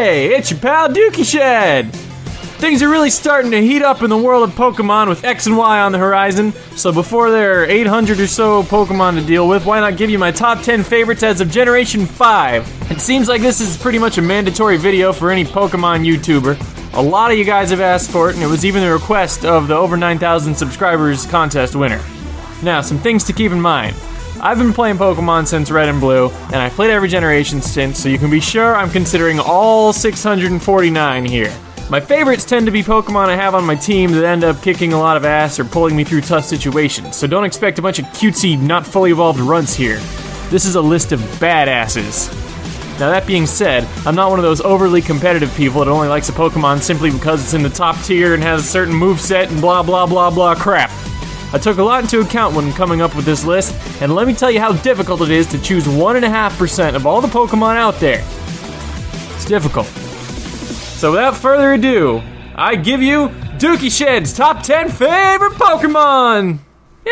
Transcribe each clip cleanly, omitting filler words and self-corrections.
Hey, it's your pal Dookieshed! Things are really starting to heat up in the world of Pokemon with X and Y on the horizon, so before there are 800 or so Pokemon to deal with, why not give you my top 10 favorites as of Generation 5? It seems like this is pretty much a mandatory video for any Pokemon YouTuber. A lot of you guys have asked for it, and it was even the request of the over 9,000 subscribers contest winner. Now, some things to keep in mind. I've been playing Pokemon since Red and Blue, and I've played every generation since, so you can be sure I'm considering all 649 here. My favorites tend to be Pokemon I have on my team that end up kicking a lot of ass or pulling me through tough situations, so don't expect a bunch of cutesy, not fully evolved runts here. This is a list of badasses. Now that being said, I'm not one of those overly competitive people that only likes a Pokemon simply because it's in the top tier and has a certain moveset and blah blah blah blah crap. I took a lot into account when coming up with this list, and let me tell you how difficult it is to choose 1.5% of all the Pokemon out there. It's difficult. So without further ado, I give you Dookieshed's top 10 favorite Pokemon! Yay!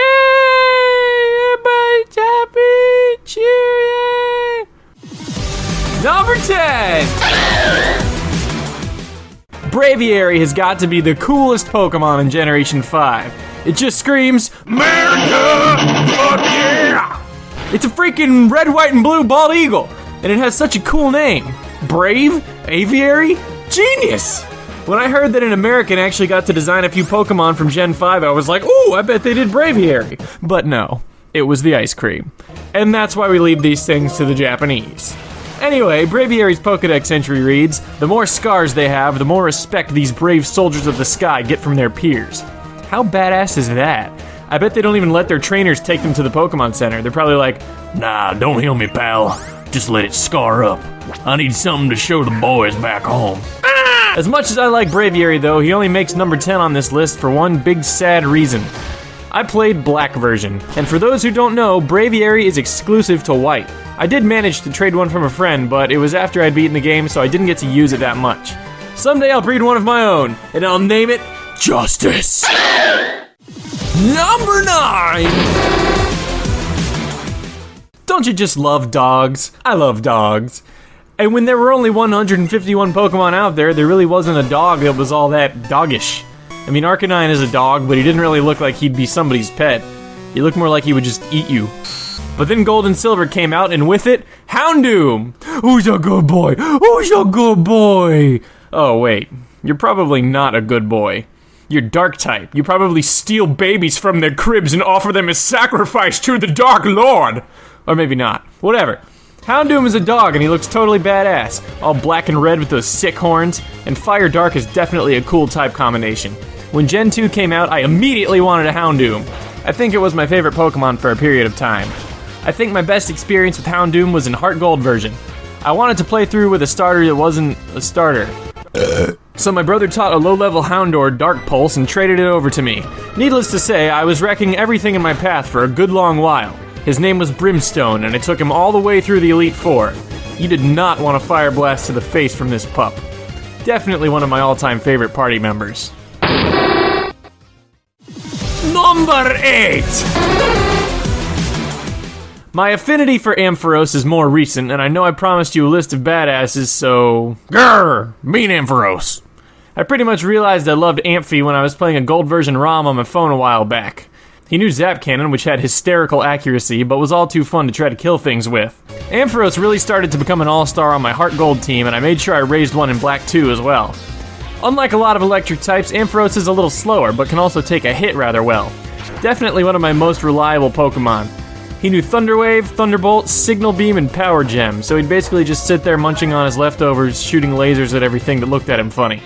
Everybody's happy! Cheer! Number 10! Braveiary has got to be the coolest Pokemon in Generation 5. It just screams, America! Fuck yeah! It's a freaking red, white, and blue bald eagle, and it has such a cool name. Brave? Aviary? Genius! When I heard that an American actually got to design a few Pokemon from Gen 5, I was like, ooh, I bet they did Braveiary. But no, it was the ice cream. And that's why we leave these things to the Japanese. Anyway, Braveiary's Pokedex entry reads, the more scars they have, the more respect these brave soldiers of the sky get from their peers. How badass is that? I bet they don't even let their trainers take them to the Pokemon Center. They're probably like, nah, don't heal me, pal. Just let it scar up. I need something to show the boys back home. As much as I like Braveiary though, he only makes number 10 on this list for one big sad reason. I played Black version, and for those who don't know, Braveiary is exclusive to White. I did manage to trade one from a friend, but it was after I'd beaten the game, so I didn't get to use it that much. Someday I'll breed one of my own, and I'll name it Justice. Number 9! Don't you just love dogs? I love dogs. And when there were only 151 Pokemon out there, there really wasn't a dog that was all that doggish. I mean, Arcanine is a dog, but he didn't really look like he'd be somebody's pet. He looked more like he would just eat you. But then Gold and Silver came out, and with it, Houndoom! Who's a good boy? Who's a good boy? Oh, wait. You're probably not a good boy. You're Dark type. You probably steal babies from their cribs and offer them as sacrifice to the Dark Lord. Or maybe not. Whatever. Houndoom is a dog and he looks totally badass. All black and red with those sick horns. And Fire Dark is definitely a cool type combination. When Gen 2 came out, I immediately wanted a Houndoom. I think it was my favorite Pokemon for a period of time. I think my best experience with Houndoom was in Heart Gold version. I wanted to play through with a starter that wasn't a starter. So my brother taught a low-level Houndour Dark Pulse and traded it over to me. Needless to say, I was wrecking everything in my path for a good long while. His name was Brimstone, and it took him all the way through the Elite Four. You did not want a Fire Blast to the face from this pup. Definitely one of my all-time favorite party members. Number 8! My affinity for Ampharos is more recent, and I know I promised you a list of badasses, so... Grrr! Mean Ampharos! I pretty much realized I loved Amphi when I was playing a gold version ROM on my phone a while back. He knew Zap Cannon, which had hysterical accuracy, but was all too fun to try to kill things with. Ampharos really started to become an all-star on my Heart Gold team, and I made sure I raised one in Black 2 as well. Unlike a lot of electric types, Ampharos is a little slower, but can also take a hit rather well. Definitely one of my most reliable Pokemon. He knew Thunder Wave, Thunderbolt, Signal Beam, and Power Gem, so he'd basically just sit there munching on his leftovers, shooting lasers at everything that looked at him funny.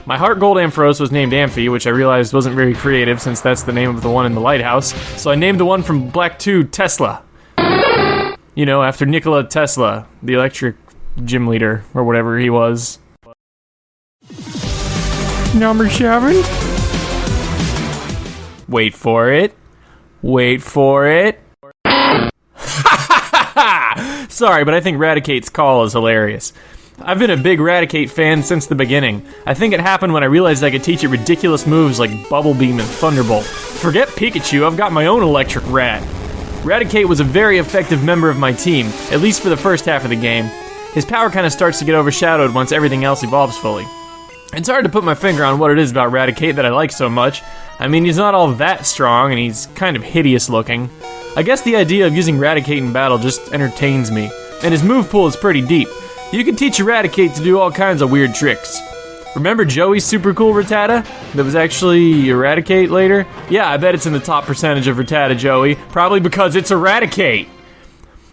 My Heart Gold Ampharos was named Amphi, which I realized wasn't very creative since that's the name of the one in the lighthouse, so I named the one from Black 2 Tesla. You know, after Nikola Tesla, the electric gym leader, or whatever he was. Number 7? Wait for it. Wait for it. Sorry, but I think Radicate's call is hilarious. I've been a big Radicate fan since the beginning. I think it happened when I realized I could teach it ridiculous moves like Bubble Beam and Thunderbolt. Forget Pikachu, I've got my own electric Rad. Radicate was a very effective member of my team, at least for the first half of the game. His power kind of starts to get overshadowed once everything else evolves fully. It's hard to put my finger on what it is about Raticate that I like so much. I mean, he's not all that strong, and he's kind of hideous looking. I guess the idea of using Raticate in battle just entertains me, and his move pool is pretty deep. You can teach Raticate to do all kinds of weird tricks. Remember Joey's super cool Rattata that was actually Eradicate later? Yeah, I bet it's in the top percentage of Rattata, Joey, probably because it's Eradicate.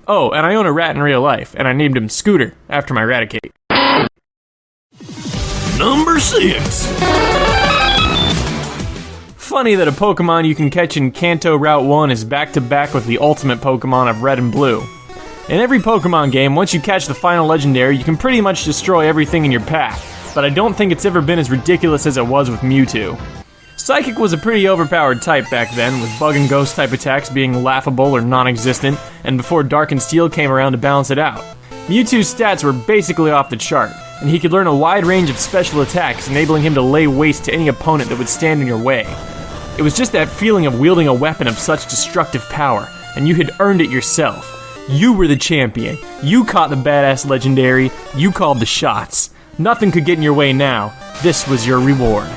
Oh, and I own a rat in real life, and I named him Scooter after my Raticate. Number 6. Funny that a Pokemon you can catch in Kanto Route 1 is back-to-back with the ultimate Pokemon of Red and Blue. In every Pokemon game, once you catch the final legendary, you can pretty much destroy everything in your path, but I don't think it's ever been as ridiculous as it was with Mewtwo. Psychic was a pretty overpowered type back then, with Bug and Ghost type attacks being laughable or non-existent, and before Dark and Steel came around to balance it out. Mewtwo's stats were basically off the chart, and he could learn a wide range of special attacks, enabling him to lay waste to any opponent that would stand in your way. It was just that feeling of wielding a weapon of such destructive power, and you had earned it yourself. You were the champion. You caught the badass legendary. You called the shots. Nothing could get in your way now. This was your reward.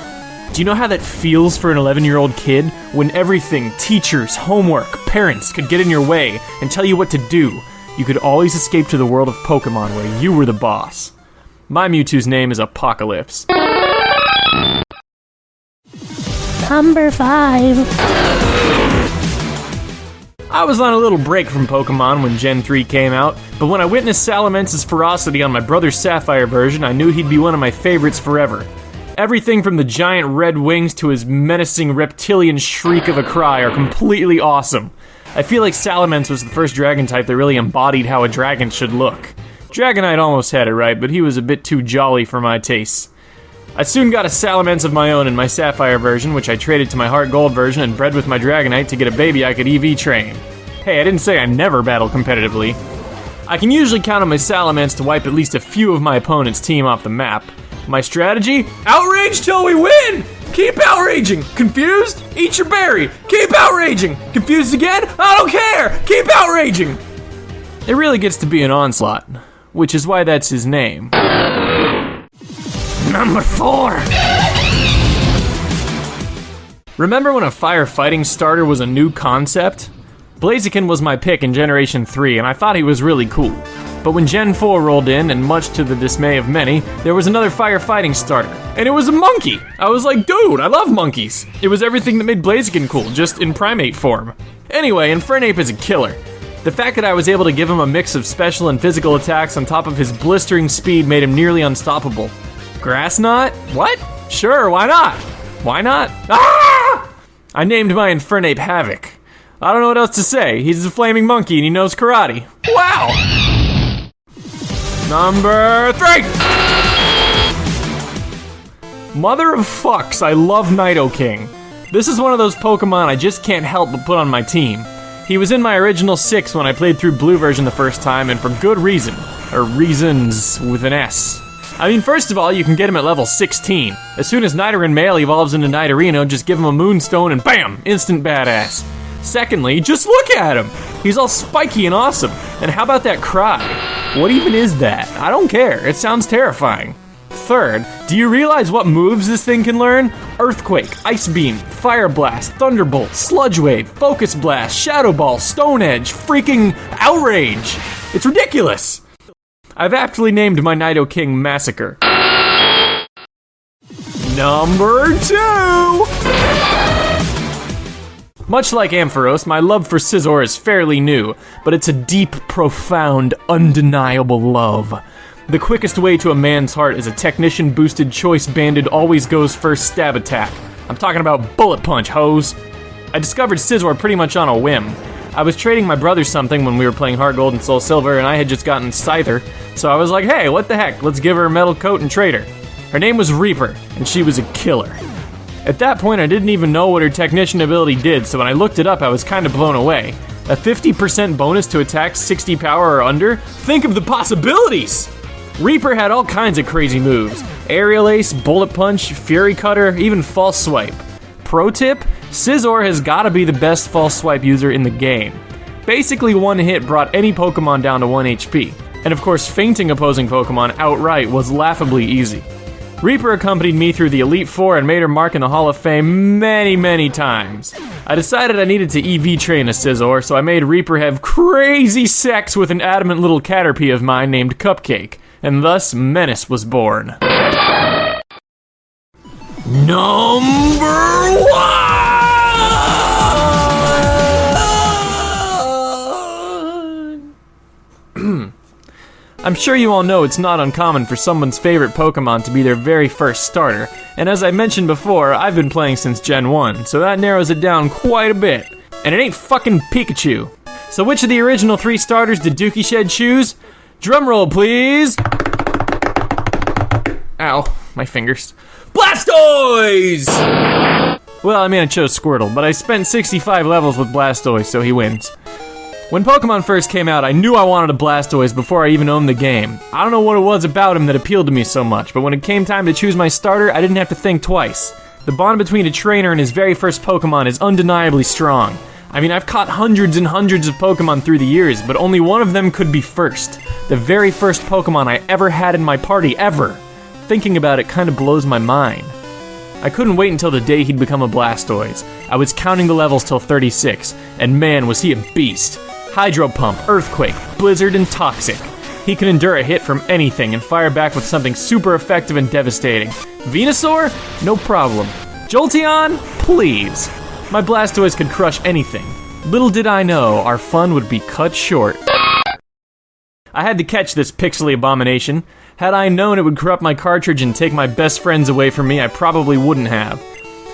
Do you know how that feels for an 11-year-old kid? When everything, teachers, homework, parents could get in your way and tell you what to do. You could always escape to the world of Pokemon where you were the boss. My Mewtwo's name is Apocalypse. Number 5. I was on a little break from Pokemon when Gen 3 came out, but when I witnessed Salamence's ferocity on my brother's Sapphire version, I knew he'd be one of my favorites forever. Everything from the giant red wings to his menacing reptilian shriek of a cry are completely awesome. I feel like Salamence was the first dragon type that really embodied how a dragon should look. Dragonite almost had it right, but he was a bit too jolly for my tastes. I soon got a Salamence of my own in my Sapphire version, which I traded to my Heart Gold version and bred with my Dragonite to get a baby I could EV train. Hey, I didn't say I never battle competitively. I can usually count on my Salamence to wipe at least a few of my opponent's team off the map. My strategy? Outrage till we win! Keep outraging! Confused? Eat your berry! Keep outraging! Confused again? I don't care! Keep outraging! It really gets to be an onslaught, which is why that's his name. Number 4! Remember when a firefighting starter was a new concept? Blaziken was my pick in Generation 3, and I thought he was really cool. But when Gen 4 rolled in, and much to the dismay of many, there was another firefighting starter, and it was a monkey! I was like, dude, I love monkeys! It was everything that made Blaziken cool, just in primate form. Anyway, Infernape is a killer. The fact that I was able to give him a mix of special and physical attacks on top of his blistering speed made him nearly unstoppable. Grass Knot? What? Sure, why not? Why not? Ah! I named my Infernape Havoc. I don't know what else to say. He's a flaming monkey and he knows karate. Wow! Number 3! Mother of fucks, I love Nidoking. This is one of those Pokemon I just can't help but put on my team. He was in my original 6 when I played through Blue version the first time, and for good reason. Or reasons with an S. I mean, first of all, you can get him at level 16. As soon as Nidoran Male evolves into Nidorino, just give him a Moonstone and BAM! Instant badass. Secondly, just look at him! He's all spiky and awesome. And how about that cry? What even is that? I don't care, it sounds terrifying. Third, do you realize what moves this thing can learn? Earthquake, Ice Beam, Fire Blast, Thunderbolt, Sludge Wave, Focus Blast, Shadow Ball, Stone Edge, freaking Outrage! It's ridiculous! I've aptly named my Nidoking Massacre. Number 2! Much like Ampharos, my love for Scizor is fairly new, but it's a deep, profound, undeniable love. The quickest way to a man's heart is a technician-boosted choice-banded always-goes-first stab attack. I'm talking about Bullet Punch, hoes. I discovered Scizor pretty much on a whim. I was trading my brother something when we were playing Heart Gold and Soul Silver, and I had just gotten Scyther, so I was like, hey, what the heck, let's give her a metal coat and trade her. Her name was Reaper, and she was a killer. At that point, I didn't even know what her technician ability did, so when I looked it up, I was kind of blown away. A 50% bonus to attack 60 power or under? Think of the possibilities! Reaper had all kinds of crazy moves. Aerial Ace, Bullet Punch, Fury Cutter, even False Swipe. Pro tip, Scizor has gotta be the best False Swipe user in the game. Basically one hit brought any Pokemon down to 1 HP. And of course, fainting opposing Pokemon outright was laughably easy. Reaper accompanied me through the Elite Four and made her mark in the Hall of Fame many, many times. I decided I needed to EV train a Scizor, so I made Reaper have crazy sex with an adamant little Caterpie of mine named Cupcake, and thus Menace was born. Number 1! I'm sure you all know it's not uncommon for someone's favorite Pokemon to be their very first starter, and as I mentioned before, I've been playing since Gen 1, so that narrows it down quite a bit. And it ain't fucking Pikachu. So which of the original 3 starters did Dookieshed choose? Drumroll, please! Ow, my fingers. Blastoise! Well, I mean, I chose Squirtle, but I spent 65 levels with Blastoise, so he wins. When Pokemon first came out, I knew I wanted a Blastoise before I even owned the game. I don't know what it was about him that appealed to me so much, but when it came time to choose my starter, I didn't have to think twice. The bond between a trainer and his very first Pokemon is undeniably strong. I mean, I've caught hundreds and hundreds of Pokemon through the years, but only one of them could be first. The very first Pokemon I ever had in my party, ever. Thinking about it kind of blows my mind. I couldn't wait until the day he'd become a Blastoise. I was counting the levels till 36, and man, was he a beast. Hydro Pump, Earthquake, Blizzard, and Toxic. He can endure a hit from anything and fire back with something super effective and devastating. Venusaur? No problem. Jolteon? Please. My Blastoise could crush anything. Little did I know, our fun would be cut short. I had to catch this pixely abomination. Had I known it would corrupt my cartridge and take my best friends away from me, I probably wouldn't have.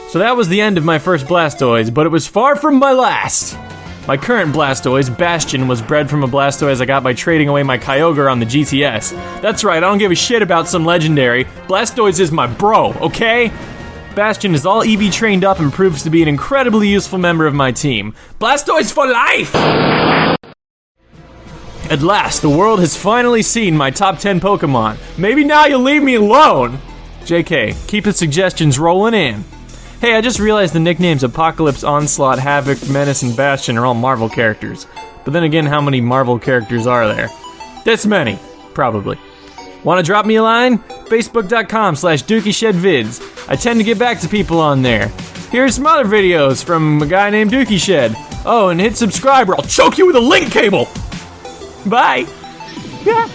So that was the end of my first Blastoise, but it was far from my last. My current Blastoise, Bastion, was bred from a Blastoise I got by trading away my Kyogre on the GTS. That's right, I don't give a shit about some legendary. Blastoise is my bro, okay? Bastion is all EV trained up and proves to be an incredibly useful member of my team. Blastoise for life! At last, the world has finally seen my top 10 Pokemon. Maybe now you'll leave me alone! JK, keep the suggestions rolling in. Hey, I just realized the nicknames Apocalypse, Onslaught, Havoc, Menace, and Bastion are all Marvel characters. But then again, how many Marvel characters are there? This many, probably. Wanna drop me a line? Facebook.com/DookieShedVids. I tend to get back to people on there. Here's some other videos from a guy named Dookieshed. Oh, and hit subscribe or I'll choke you with a link cable! Bye! Yeah.